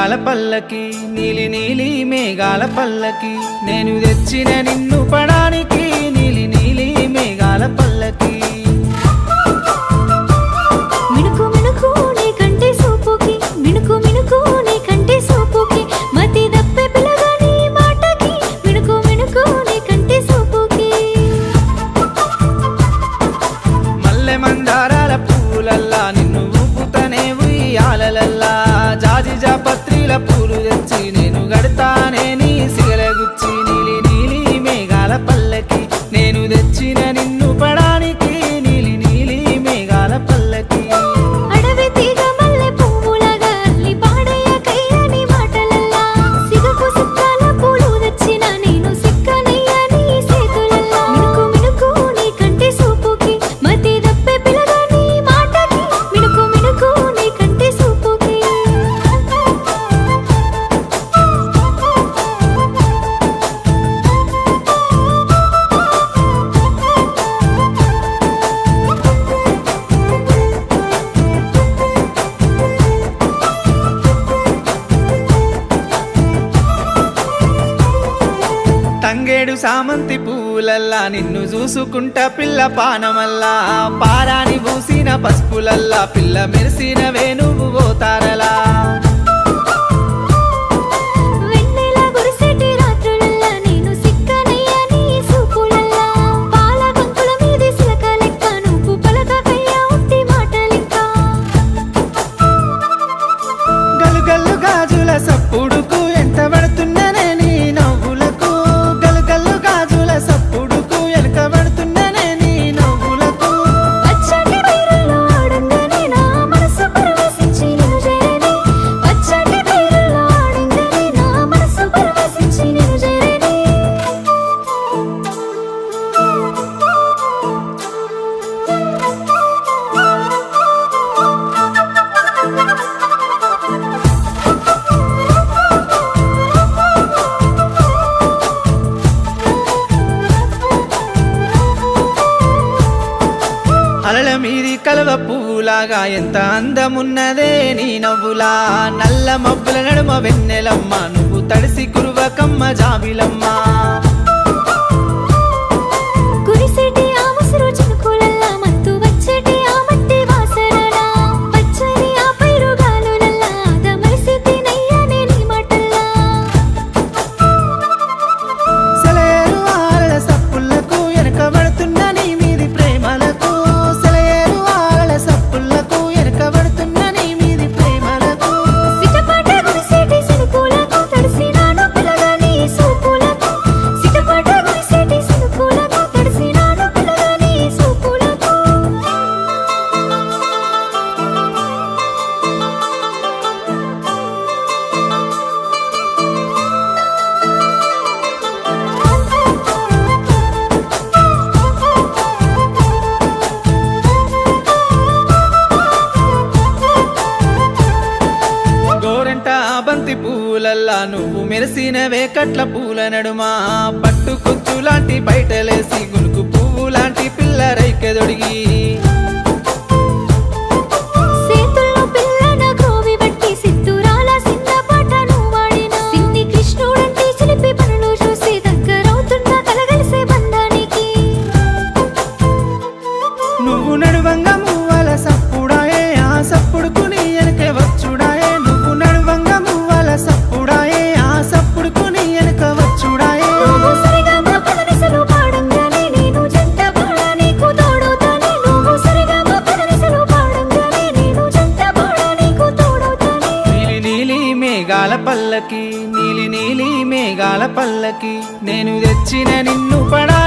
మేఘాల పల్లకి నీలి నీలి మేఘాల పల్లకి నేను తెచ్చిన నిన్ను పడానికి నీలి నీలి మేఘాల పల్లకి మిణుకు మిణుకు నీ కంటి సూపుకి మిణుకు మిణుకు నీ కంటి సూపుకి మతి దప్పే పిల్లగా నీ మాటకి మిణుకు మిణుకు నీ కంటి సూపుకి మల్లె మందారాల పూలల్లా నిన్ను ఊపుతనే ఉయ్యాలల్లా జాజి జాపత్రిల పూలు తెచ్చి నేను గడతానే నీ సిగలగుచ్చి నీలి నీలి మేఘాల పల్లకి నేను తెచ్చిన నిన్ను పడానికి నీలి నీలి మేఘాల పల్లకి అడవి తీగ మల్లె పువ్వులాగా అల్లి పాడయ్య కయ్యని మాటలల్లా సిగకు సిక్కాల పూలు తెచ్చిన నేను సిక్కనయ్య నీ చేతులల్లా మిణుకు మిణుకు నీ కంటి సూపుకి మతి దప్పే పిల్లగా నీ మాటకి మిణుకు మిణుకు నీ కంటి సూపుకి తంగేడు సామంతి పూలల్లా నిన్ను చూసుకుంటా పిల్ల పానమల్లా పారాని పూసిన పసుపులల్లా పిల్ల మెరిసిన వేణువు పోతారలా వెన్నెల గురిసెటి రాత్రులల్లా నేను సిక్కనయ్య నీ సూపులల్లా పాల గొంతుల మీది సిలక లెక్క నువ్వు పలకకయ్య ఉట్టి మాటలింక గలుగల్లు గాజుల సప్పుడుకు ఎంత పడుతున్ననే నీ నవ్వులకు గలుగల్లు గాజుల సప్పుడుకు వెనక పడుతున్ననే నీ నవ్వులకు పచ్చటి పైరుల్లో ఆడంగానే నా మనసు పరవశించి నిన్ను చేరేనే పచ్చటి పైరుల్లో ఆడంగానే నా మనసు పరవశించి నిన్ను చేరేనే అలల మీది కలవ పువ్వులాగా ఎంత అందమున్నదే నీ నవ్వులా నల్ల మబ్బుల నడుమ వెన్నెలమ్మ నువ్వు తడిసి కురువకమ్మ జాబిలమ్మ కురిసెటి ఆ ముసురు చినుకులల్లా మత్తు వచ్చేటి ఆ మట్టి వాసనలా పచ్చని ఆ పైరు గాలులల్లా దమరిసితి నయ్యనే నీ మాటల్లా సెలయేరు ఆరల సప్పులకు వెనక పడుతున్న నీ మీది ప్రేమలకు సెలయేరు ఆరల సప్పులకు వెనక పడుతున్న నీ మీది ప్రేమలకు సిటపాట గురిసెటి సినుకులకు తడిసినాను పిల్లగా నీ సూపులకు సిటపాట గురిసెటి సినుకులకు తడిసినాను పిల్లగా నీ సూపులకు గోరంట బంతి పూలల్లా నువ్వు మెరిసిన వేకట్ల పూల నడుమా పట్టు కుచ్చు లాంటి బయటలేసి గునుకు పువ్వు లాంటి పిల్ల రైకెదొడిగి సేతుల్లో పిల్లన గ్రోవి బట్టి సిద్ధురాల సిన్న పాటను వాడిన సిన్ని కృష్ణుడంటి చిలిపి పనులు చూసి దగ్గరవుతున్న కలగలిసే బంధానికి నువ్వు నడువంగా మువ్వల సప్పుడాయే ఆ సప్పుడుకు నీ వెనక వచ్చుడాయే నువ్వు నడువంగా మువ్వల సప్పుడాయే ఆ సప్పుడుకు నీ వెనక వచ్చుడాయే నువ్వు సరిగా మా పదనిసలు పాడంగానే నేను జంట పాడా నీకు తోడవుతానే నువ్వు సరిగా మా పదనిసలు పాడంగానే నేను జంట పాడా నీకు తోడవుతానే నీలి నీలి మేఘాల పల్లకి నీలి నీలి మేఘాల పల్లకి నేను తెచ్చిన నిన్ను పడా